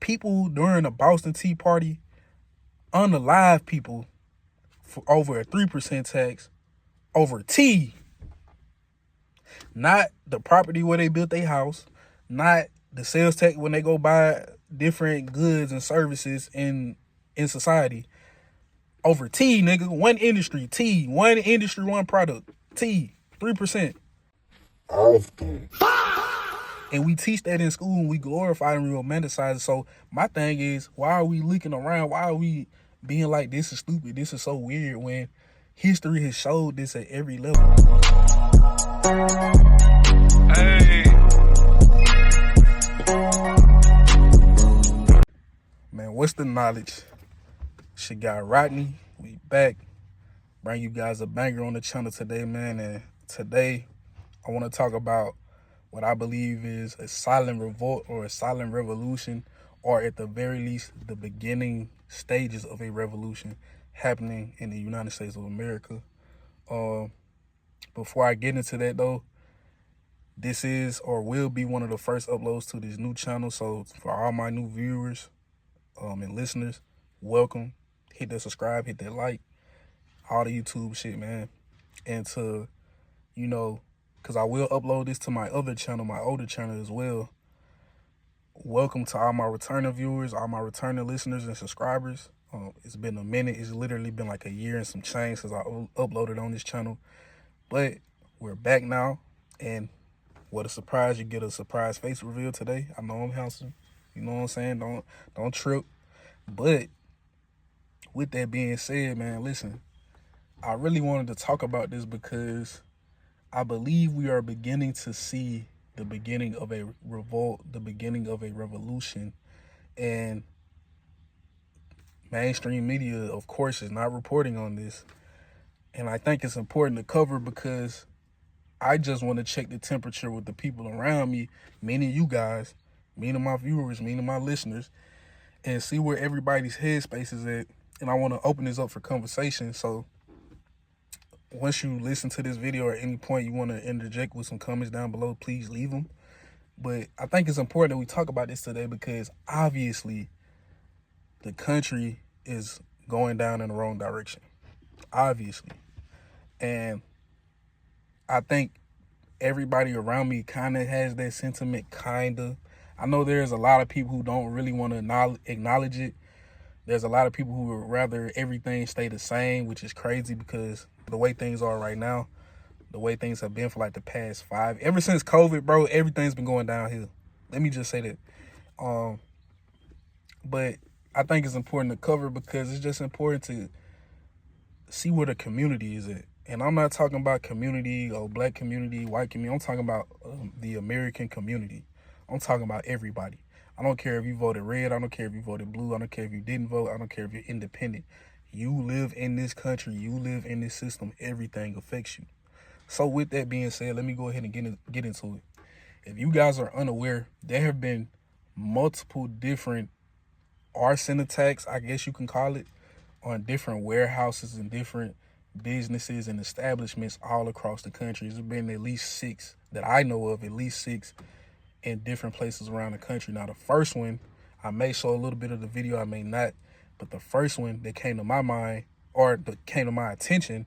people during the Boston Tea Party unalive people for over a 3% tax over tea. Not the property where they built their house, not the sales tax when they go buy different goods and services in society. Over tea, nigga. One industry, tea. One industry, one product. Tea. 3%. Often. And we teach that in school and we glorify and we romanticize it. So my thing is, why are we leaking around? Why are we being like, this is stupid, this is so weird, when history has showed this at every level? Hey. Man, what's the knowledge? It's your guy Rodney. We back. Bring you guys a banger on the channel today, man. And today I want to talk about what I believe is a silent revolt or a silent revolution, or at the very least, the beginning stages of a revolution happening in the United States of America. Before I get into that though, this is or will be one of the first uploads to this new channel. So for all my new viewers and listeners, welcome. Hit that subscribe, hit that like, all the YouTube shit, man. And to, you know, because I will upload this to my other channel, my older channel as well. Welcome to all my returning viewers, all my returning listeners and subscribers. It's been a minute. It's literally been like a year and some change since I uploaded on this channel. But we're back now. And what a surprise. You get a surprise face reveal today. I know I'm handsome. You know what I'm saying? Don't trip. But with that being said, man, listen, I really wanted to talk about this because I believe we are beginning to see the beginning of a revolt, the beginning of a revolution. And mainstream media, of course, is not reporting on this. And I think it's important to cover because I just want to check the temperature with the people around me, meaning you guys, meaning my viewers, meaning my listeners, and see where everybody's headspace is at. And I want to open this up for conversation. So once you listen to this video or at any point you want to interject with some comments down below, please leave them. But I think it's important that we talk about this today because obviously the country is going down in the wrong direction. Obviously. And I think everybody around me kind of has that sentiment, kind of. I know there's a lot of people who don't really want to acknowledge it. There's a lot of people who would rather everything stay the same, which is crazy because the way things are right now, the way things have been for like the past ever since COVID, bro, everything's been going downhill. Let me just say that. But I think it's important to cover because it's just important to see where the community is at. And I'm not talking about community or black community, white community. I'm talking about the American community. I'm talking about everybody. I don't care if you voted red. I don't care if you voted blue. I don't care if you didn't vote. I don't care if you're independent. You live in this country. You live in this system. Everything affects you. So with that being said, let me go ahead and get into it. If you guys are unaware, there have been multiple different arson attacks, I guess you can call it, on different warehouses and different businesses and establishments all across the country. There's been at least 6 that I know of, at least 6 in different places around the country. Now, the first one, I may show a little bit of the video, I may not, but the first one that came to my mind, or that came to my attention,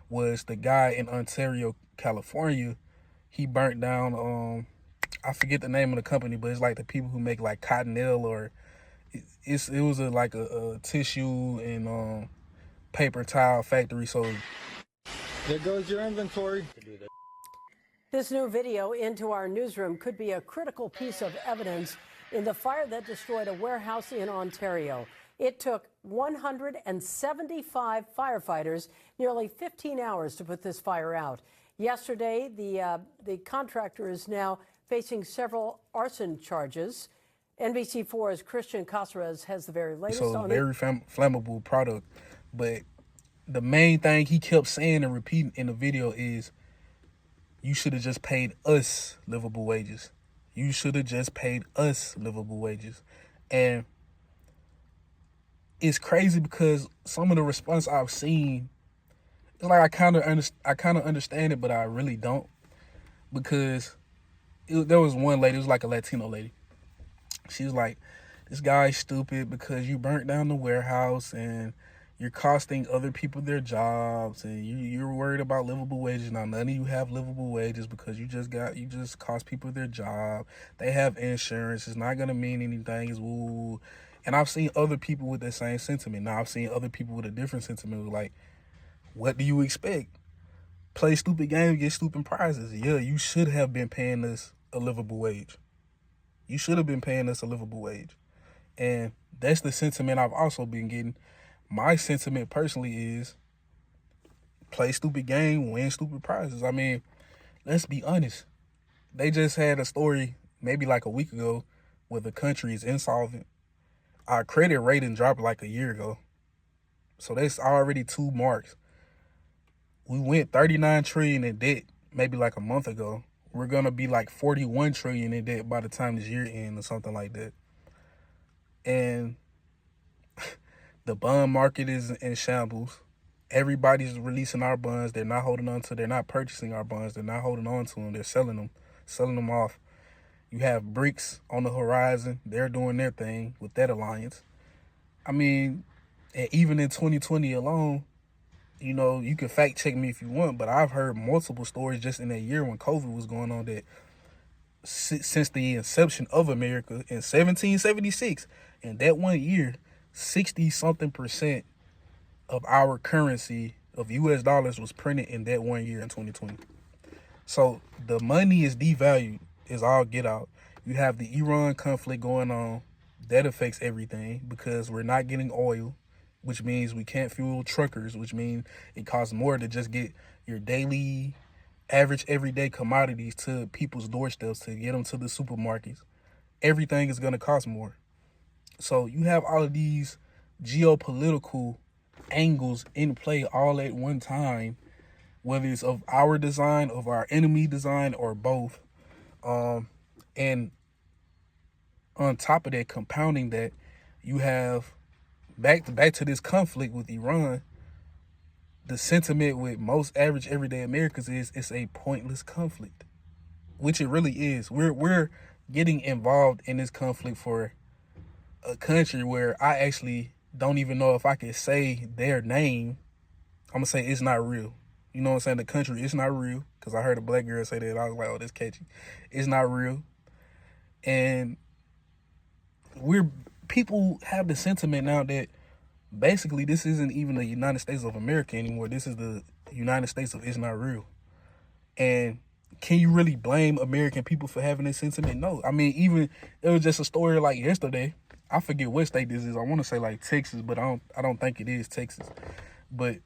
was the guy in Ontario, California. He burnt down, I forget the name of the company, but it's like the people who make like Cottonelle, or it was like a tissue and paper towel factory. So there goes your inventory. This new video into our newsroom could be a critical piece of evidence in the fire that destroyed a warehouse in Ontario. It took 175 firefighters nearly 15 hours to put this fire out. Yesterday, the contractor is now facing several arson charges. NBC4's Christian Caceres has the very latest on it. Very flammable product. But the main thing he kept saying and repeating in the video is, you should have just paid us livable wages. You should have just paid us livable wages. And it's crazy because some of the response I've seen, it's like I kind of understand it, but I really don't. Because there was one lady, it was like a Latino lady. She was like, this guy's stupid because you burnt down the warehouse and you're costing other people their jobs, and you're worried about livable wages. Now none of you have livable wages because you just cost people their job. They have insurance. It's not gonna mean anything. It's woo. And I've seen other people with that same sentiment. Now I've seen other people with a different sentiment. Like, what do you expect? Play stupid games, get stupid prizes. Yeah, you should have been paying us a livable wage. You should have been paying us a livable wage. And that's the sentiment I've also been getting. My sentiment personally is play stupid game, win stupid prizes. I mean, let's be honest. They just had a story maybe like a week ago where the country is insolvent. Our credit rating dropped like a year ago. So that's already 2 marks. We went 39 trillion in debt maybe like a month ago. We're going to be like 41 trillion in debt by the time this year ends or something like that. And the bond market is in shambles. Everybody's releasing our bonds. They're not purchasing our bonds. They're not holding on to them. They're selling them off. You have BRICS on the horizon. They're doing their thing with that alliance. I mean, and even in 2020 alone, you know, you can fact check me if you want, but I've heard multiple stories just in that year when COVID was going on that since the inception of America in 1776, in that 1 year, 60-something% of our currency of US dollars was printed in that 1 year in 2020. So the money is devalued, is all get out. You have the Iran conflict going on. That affects everything because we're not getting oil, which means we can't fuel truckers, which means it costs more to just get your daily, average, everyday commodities to people's doorsteps, to get them to the supermarkets. Everything is going to cost more. So you have all of these geopolitical angles in play all at one time, whether it's of our design, of our enemy design, or both. And on top of that, compounding that, you have back to this conflict with Iran. The sentiment with most average everyday Americans is it's a pointless conflict, which it really is. We're getting involved in this conflict for a country where I actually don't even know if I can say their name. I'm gonna say it's not real. You know what I'm saying? The country, it's not real. Because I heard a black girl say that. I was like, oh, that's catchy. It's not real. And people have the sentiment now that basically this isn't even the United States of America anymore. This is the United States of it's not real. And can you really blame American people for having this sentiment? No. I mean, even it was just a story like yesterday. I forget what state this is. I want to say like Texas, but I don't think it is Texas. But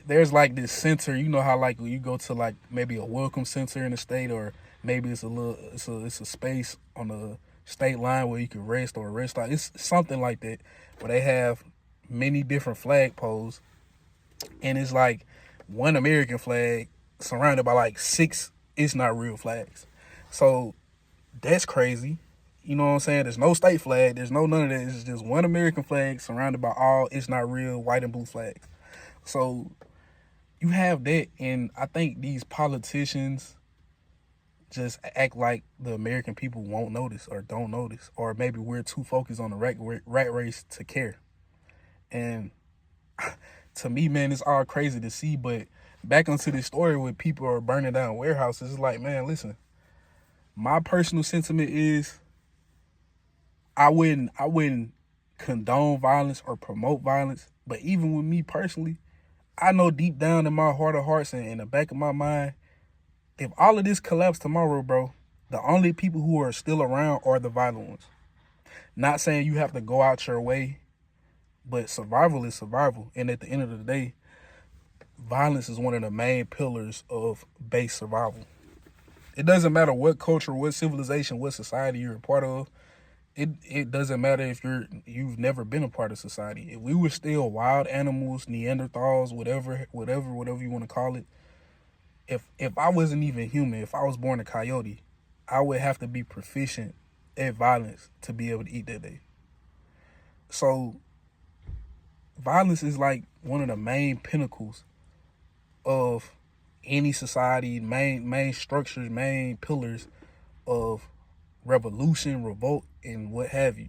there's like this center, you know how like when you go to like maybe a welcome center in the state, or maybe it's a space on the state line where you can rest or rest out. It's something like that where they have many different flag poles, and it's like one American flag surrounded by like 6 it's not real flags. So that's crazy. You know what I'm saying? There's no state flag. There's none of that. It's just one American flag surrounded by all it's not real white and blue flags. So you have that, and I think these politicians just act like the American people won't notice or don't notice, or maybe we're too focused on the rat race to care. And to me, man, it's all crazy to see. But back onto this story where people are burning down warehouses, it's like, man, listen, my personal sentiment is I wouldn't condone violence or promote violence. But even with me personally, I know deep down in my heart of hearts and in the back of my mind, if all of this collapsed tomorrow, bro, the only people who are still around are the violent ones. Not saying you have to go out your way, but survival is survival. And at the end of the day, violence is one of the main pillars of base survival. It doesn't matter what culture, what civilization, what society you're a part of. It doesn't matter if you've never been a part of society. If we were still wild animals, Neanderthals, whatever you want to call it, if I wasn't even human, if I was born a coyote, I would have to be proficient at violence to be able to eat that day. So violence is like one of the main pinnacles of any society, main structures, main pillars of revolution, revolt, and what have you.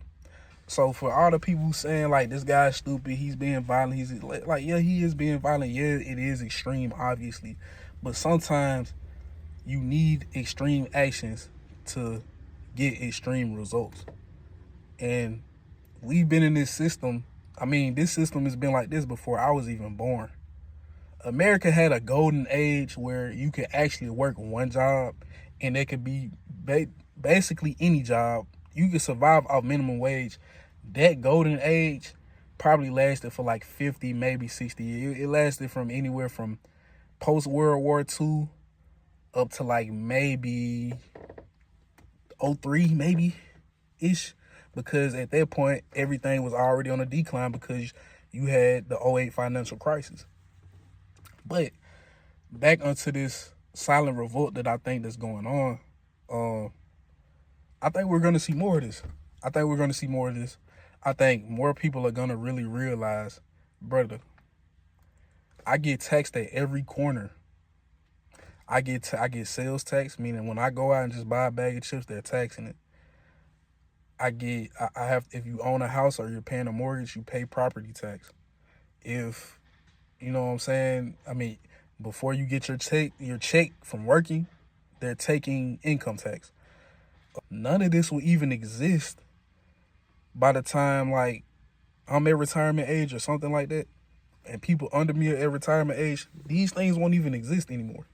So for all the people saying like this guy's stupid, he's being violent, he's like, yeah, he is being violent. Yeah, it is extreme, obviously, but sometimes you need extreme actions to get extreme results. And we've been in this system. I mean, this system has been like this before I was even born. America had a golden age where you could actually work one job and it could be basically any job. You could survive off minimum wage. That golden age probably lasted for like 50, maybe 60 years. It lasted from anywhere from post World War II up to like maybe '03, maybe ish, because at that point everything was already on a decline because you had the '08 financial crisis. But back onto this silent revolt that I think that's going on, I think we're gonna see more of this. I think more people are gonna really realize, brother, I get taxed at every corner. I get sales tax, meaning when I go out and just buy a bag of chips, they're taxing it. I have, if you own a house or you're paying a mortgage, you pay property tax. If you know what I'm saying, I mean, before you get your check from working, they're taking income tax. None of this will even exist by the time like I'm at retirement age or something like that, and people under me are at retirement age. These things won't even exist anymore.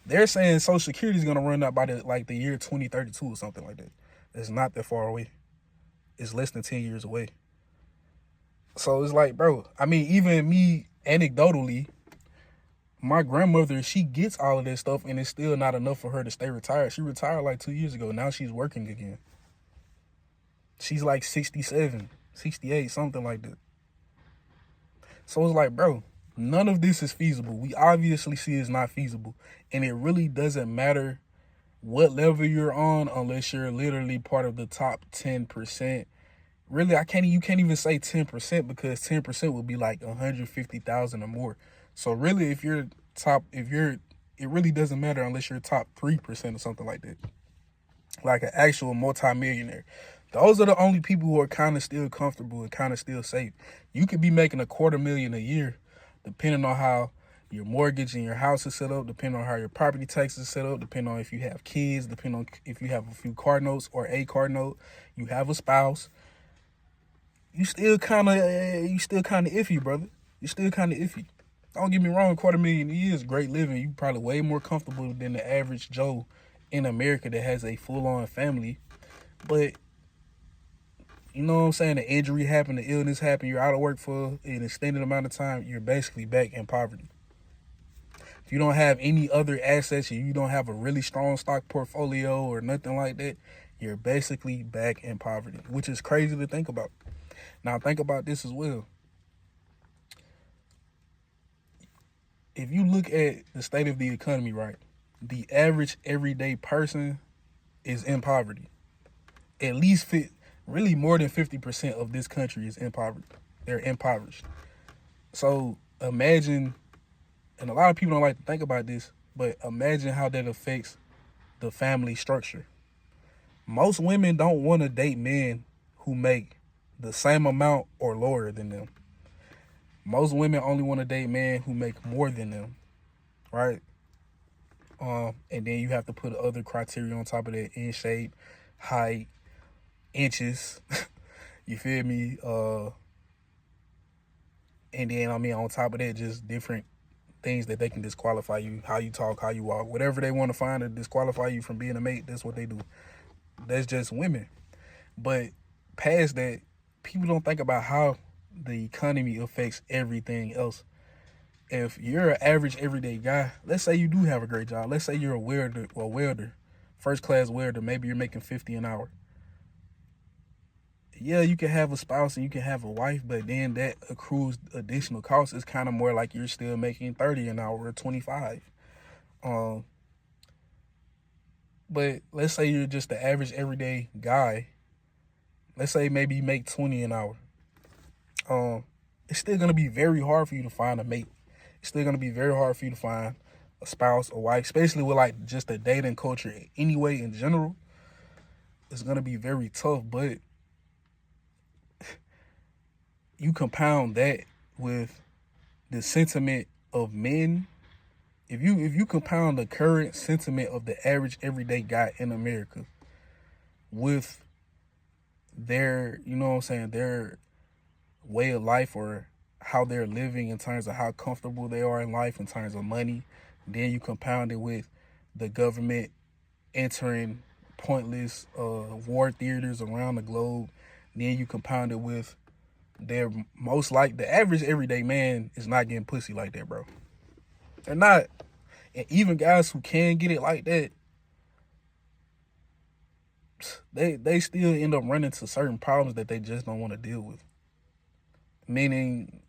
They're saying Social Security is gonna run out by the year 2032 or something like that. It's not that far away. It's less than 10 years away. So it's like, bro, I mean, even me, anecdotally, my grandmother, she gets all of this stuff and it's still not enough for her to stay retired. She retired like 2 years ago. Now she's working again. She's like 67, 68, something like that. So it's like, bro, none of this is feasible. We obviously see it's not feasible. And it really doesn't matter what level you're on unless you're literally part of the top 10%. Really, you can't even say 10% because 10% would be like 150,000 or more. So really, it really doesn't matter unless you're top 3% or something like that. Like an actual multimillionaire. Those are the only people who are kind of still comfortable and kind of still safe. You could be making $250,000 a year, depending on how your mortgage and your house is set up, depending on how your property taxes is set up, depending on if you have kids, depending on if you have a few car notes or a car note, you have a spouse. You still kind of iffy, brother. You're still kind of iffy. Don't get me wrong, $250,000 a year is great living. You probably way more comfortable than the average Joe in America that has a full-on family. But you know what I'm saying? The injury happened, the illness happened, you're out of work for an extended amount of time, you're basically back in poverty. If you don't have any other assets, you don't have a really strong stock portfolio or nothing like that, you're basically back in poverty, which is crazy to think about. Now think about this as well. If you look at the state of the economy, right, the average everyday person is in poverty. At least really more than 50% of this country is in poverty. They're impoverished. So imagine, and a lot of people don't like to think about this, but imagine how that affects the family structure. Most women don't want to date men who make the same amount or lower than them. Most women only want to date men who make more than them, right? And then you have to put other criteria on top of that: in shape, height, inches. You feel me? And then on top of that, just different things that they can disqualify you: how you talk, how you walk, whatever they want to find to disqualify you from being a mate. That's what they do. That's just women. But past that, people don't think about how the economy affects everything else. If you're an average everyday guy, let's say you do have a great job. Let's say you're a welder, first class welder. Maybe you're making $50 an hour. Yeah, you can have a spouse and you can have a wife, but then that accrues additional costs. It's kind of more like you're still making $30 an hour or 25. But let's say you're just the average everyday guy. Let's say maybe you make $20 an hour. It's still gonna be very hard for you to find a mate. It's still gonna be very hard for you to find a spouse, a wife, especially with like just the dating culture anyway in general. It's gonna be very tough. But you compound that with the sentiment of men. If you compound the current sentiment of the average everyday guy in America with their, you know what I'm saying, their way of life or how they're living in terms of how comfortable they are in life in terms of money, then you compound it with the government entering pointless war theaters around the globe, then you compound it with they're most like the average everyday man is not getting pussy like that, bro. They're not. And even guys who can get it like that, they still end up running into certain problems that they just don't want to deal with. Meaning,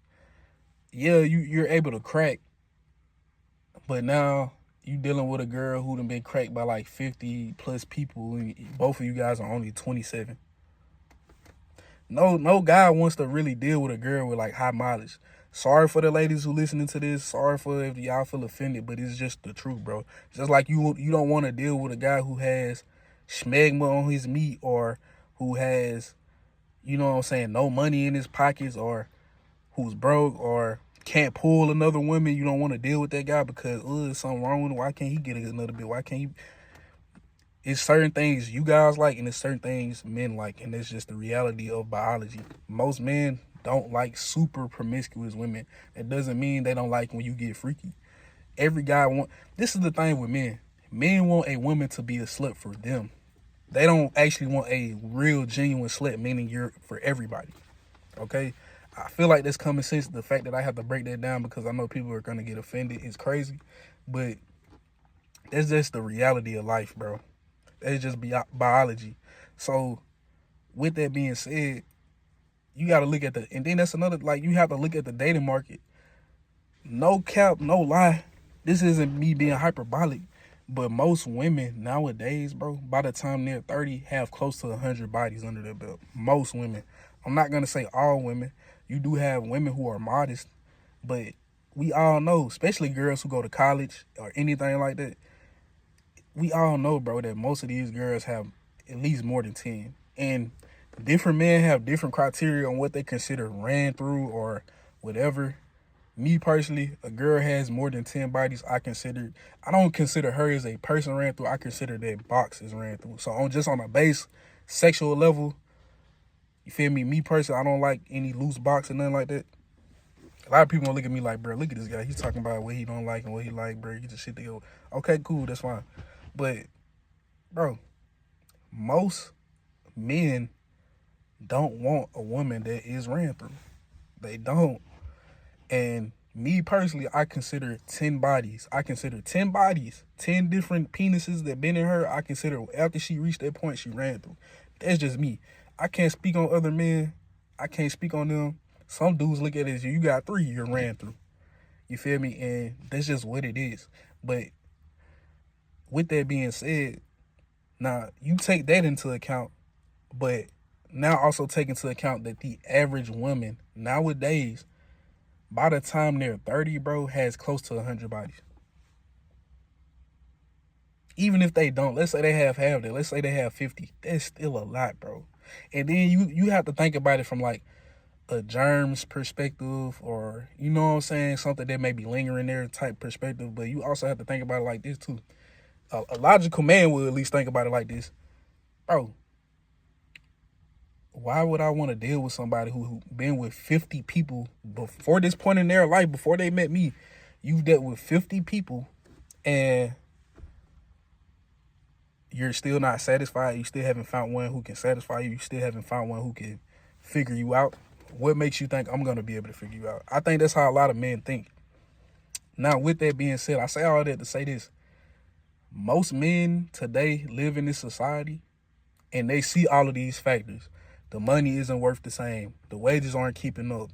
yeah, you're able to crack, but now you dealing with a girl who done been cracked by like 50 plus people, and both of you guys are only 27. No guy wants to really deal with a girl with like high mileage. Sorry for the ladies who listening to this. Sorry for if y'all feel offended, but it's just the truth, bro. Just like you don't want to deal with a guy who has schmegma on his meat, or who has, you know what I'm saying, no money in his pockets, or who's broke, or can't pull another woman. You don't want to deal with that guy because there's something wrong with him. Why can't he get another bit? Why can't he? It's certain things you guys like, and it's certain things men like, and it's just the reality of biology. Most men don't like super promiscuous women. That doesn't mean they don't like when you get freaky. Every guy this is the thing with men. Men want a woman to be a slut for them. They don't actually want a real genuine slut, meaning you're for everybody. Okay? I feel like that's common sense. The fact that I have to break that down because I know people are going to get offended is crazy. But that's just the reality of life, bro. That's just biology. So with that being said, you got to look at and then that's another, like, you have to look at the dating market. No cap, no lie. This isn't me being hyperbolic, but most women nowadays, bro, by the time they're 30, have close to 100 bodies under their belt. Most women. I'm not going to say all women. You do have women who are modest, but we all know, especially girls who go to college or anything like that, we all know, bro, that most of these girls have at least more than 10. And different men have different criteria on what they consider ran through or whatever. Me personally, a girl has more than 10 bodies. I don't consider her as a person ran through. I consider that box is ran through. So on a base sexual level, you feel me? Me personally, I don't like any loose box or nothing like that. A lot of people gonna look at me like, bro, look at this guy. He's talking about what he don't like and what he like, bro. Get your shit together. Okay, cool, that's fine. But, bro, most men don't want a woman that is ran through. They don't. And me personally, I consider 10 bodies. 10 different penises that been in her. I consider after she reached that point, she ran through. That's just me. I can't speak on other men. I can't speak on them. Some dudes look at it as you got 3, you ran through. You feel me? And that's just what it is. But with that being said, now you take that into account, but now also take into account that the average woman nowadays, by the time they're 30, bro, has close to 100 bodies. Even if they don't, let's say they have half that, let's say they have 50, that's still a lot, bro. And then you have to think about it from like a germs perspective, or, you know what I'm saying, something that may be lingering there type perspective. But you also have to think about it like this too. A logical man would at least think about it like this. Bro, why would I want to deal with somebody who been with 50 people before this point in their life, before they met me? You've dealt with 50 people and you're still not satisfied. You still haven't found one who can satisfy you. You still haven't found one who can figure you out. What makes you think I'm going to be able to figure you out? I think that's how a lot of men think. Now, with that being said, I say all that to say this. Most men today live in this society and they see all of these factors. The money isn't worth the same. The wages aren't keeping up.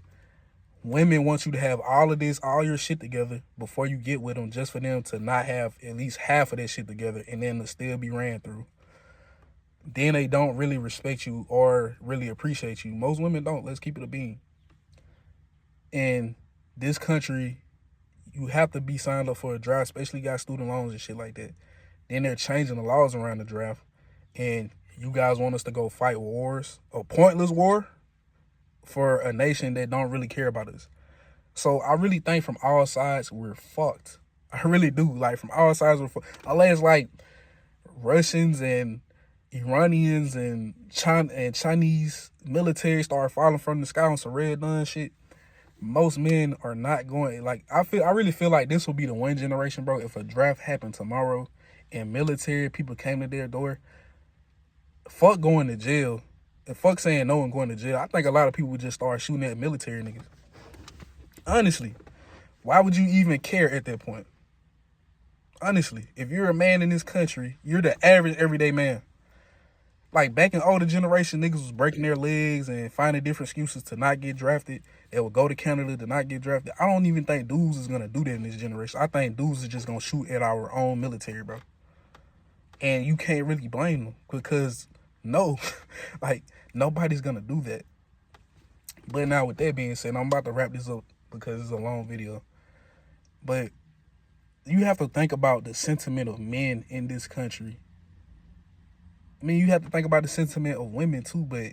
Women want you to have all of this, all your shit together before you get with them, just for them to not have at least half of that shit together and then to still be ran through. Then they don't really respect you or really appreciate you. Most women don't. Let's keep it a bean. In this country, you have to be signed up for a draft, especially got student loans and shit like that. Then they're changing the laws around the draft. And you guys want us to go fight wars, a pointless war, for a nation that don't really care about us. So I really think from all sides we're fucked. I really do. Like from all sides we're fucked. Unless like Russians and Iranians and Chinese military start falling from the sky on some red done shit. Most men are not going. Like I really feel like this will be the one generation, bro. If a draft happened tomorrow and military people came to their door, fuck going to jail and fuck saying no and going to jail. I think a lot of people would just start shooting at military niggas. Honestly, why would you even care at that point? Honestly, if you're a man in this country, you're the average everyday man. Like back in older generation, niggas was breaking their legs and finding different excuses to not get drafted. They would go to Canada to not get drafted. I don't even think dudes is gonna do that in this generation. I think dudes is just gonna shoot at our own military, bro. And you can't really blame them because no, like nobody's gonna do that. But now with that being said, I'm about to wrap this up because it's a long video. But you have to think about the sentiment of men in this country. I mean, you have to think about the sentiment of women too, but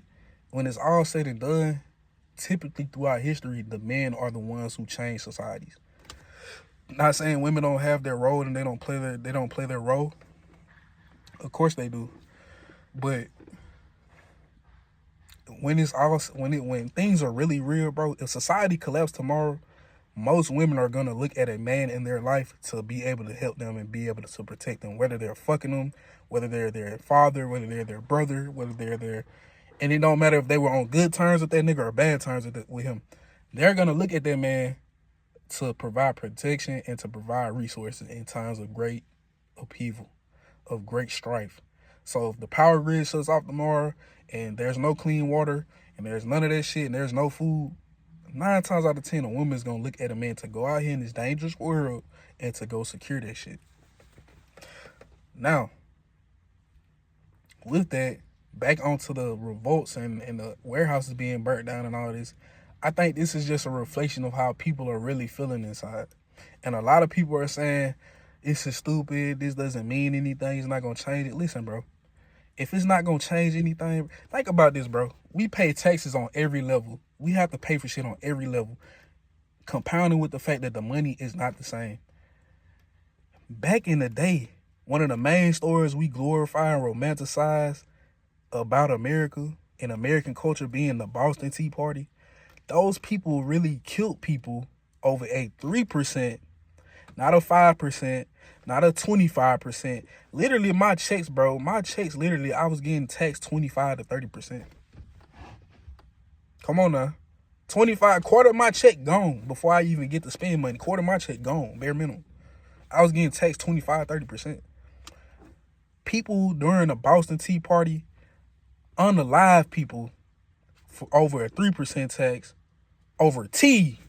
when it's all said and done, typically throughout history, the men are the ones who change societies. Not saying women don't have their role and they don't play their role. Of course they do. But when things are really real, bro, if society collapsed tomorrow, most women are gonna look at a man in their life to be able to help them and be able to protect them, whether they're fucking them, whether they're their father, whether they're their brother, whether they're their, and it don't matter if they were on good terms with that nigga or bad terms with him. They're gonna look at that man to provide protection and to provide resources in times of great upheaval, of great strife. So if the power grid shuts off tomorrow and there's no clean water and there's none of that shit and there's no food, 9 times out of 10, a woman's gonna look at a man to go out here in this dangerous world and to go secure that shit. Now, with that, back onto the revolts and the warehouses being burnt down and all this, I think this is just a reflection of how people are really feeling inside. And a lot of people are saying, this is stupid, this doesn't mean anything, it's not gonna change it. Listen, bro, if it's not gonna change anything, think about this, bro. We pay taxes on every level. We have to pay for shit on every level, compounding with the fact that the money is not the same. Back in the day, one of the main stories we glorify and romanticize about America and American culture being the Boston Tea Party, those people really killed people over a 3%, not a 5%, not a 25%. Literally, my checks, literally, I was getting taxed 25 to 30%. Come on now. 25, quarter of my check gone before I even get to spend money. Quarter of my check gone, bare minimum. I was getting taxed 25, 30%. People during the Boston Tea Party unalive people for over a 3% tax over tea.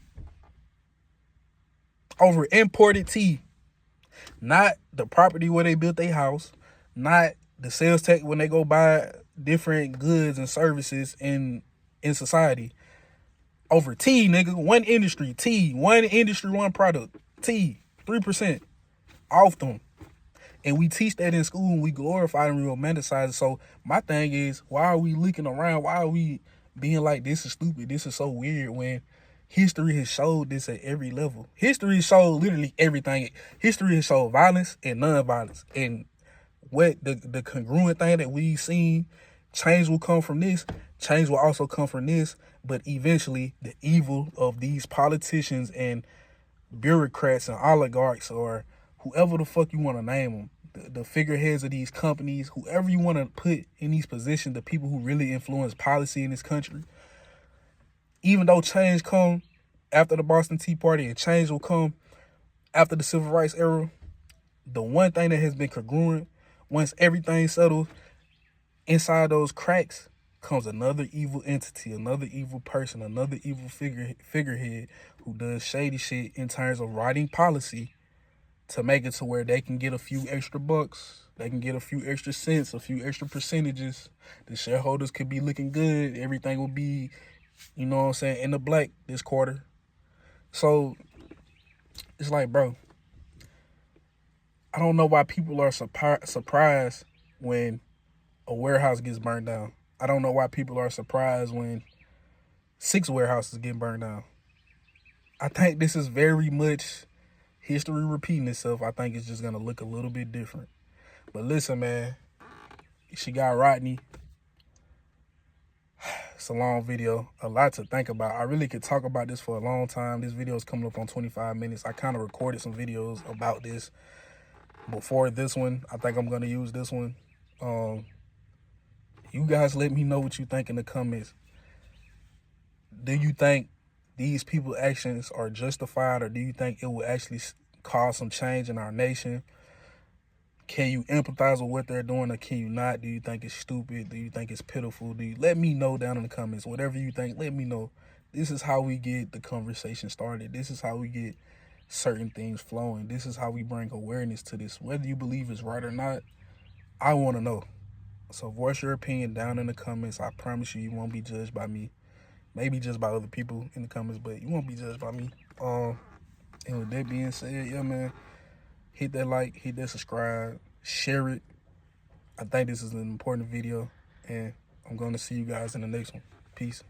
Over imported tea. Not the property where they built their house. Not the sales tax when they go buy different goods and services in society. Over tea, nigga. One industry, tea. One industry, one product. Tea. 3% off them. And we teach that in school and we glorify and we romanticize it. So my thing is, why are we looking around? Why are we being like, this is stupid, this is so weird, when history has showed this at every level? History showed literally everything. History has showed violence and non-violence. And what the congruent thing that we've seen, change will come from this. Change will also come from this. But eventually, the evil of these politicians and bureaucrats and oligarchs, or whoever the fuck you want to name them, the figureheads of these companies, whoever you want to put in these positions, the people who really influence policy in this country, even though change come after the Boston Tea Party and change will come after the Civil Rights era, the one thing that has been congruent, once everything settles, inside those cracks comes another evil entity, another evil person, another evil figurehead who does shady shit in terms of writing policy to make it to where they can get a few extra bucks, they can get a few extra cents, a few extra percentages. The shareholders could be looking good. Everything will be, you know what I'm saying, in the black this quarter. So it's like, bro, I don't know why people are surprised when a warehouse gets burned down. I don't know why people are surprised when 6 warehouses getting burned down. I think this is very much history repeating itself. I think it's just going to look a little bit different. But listen, man, she got Rodney. It's a long video, a lot to think about. I really could talk about this for a long time. This video is coming up on 25 minutes. I kind of recorded some videos about this before this one. I think I'm going to use this one. You guys let me know what you think in the comments. Do you think these people's actions are justified, or do you think it will actually cause some change in our nation? Can you empathize with what they're doing, or can you not? Do you think it's stupid? Do you think it's pitiful? Let me know down in the comments. Whatever you think, let me know. This is how we get the conversation started. This is how we get certain things flowing. This is how we bring awareness to this. Whether you believe it's right or not, I want to know. So voice your opinion down in the comments. I promise you, you won't be judged by me. Maybe just by other people in the comments, but you won't be judged by me. And with that being said, yeah, man, hit that like, hit that subscribe, share it. I think this is an important video, and I'm going to see you guys in the next one. Peace.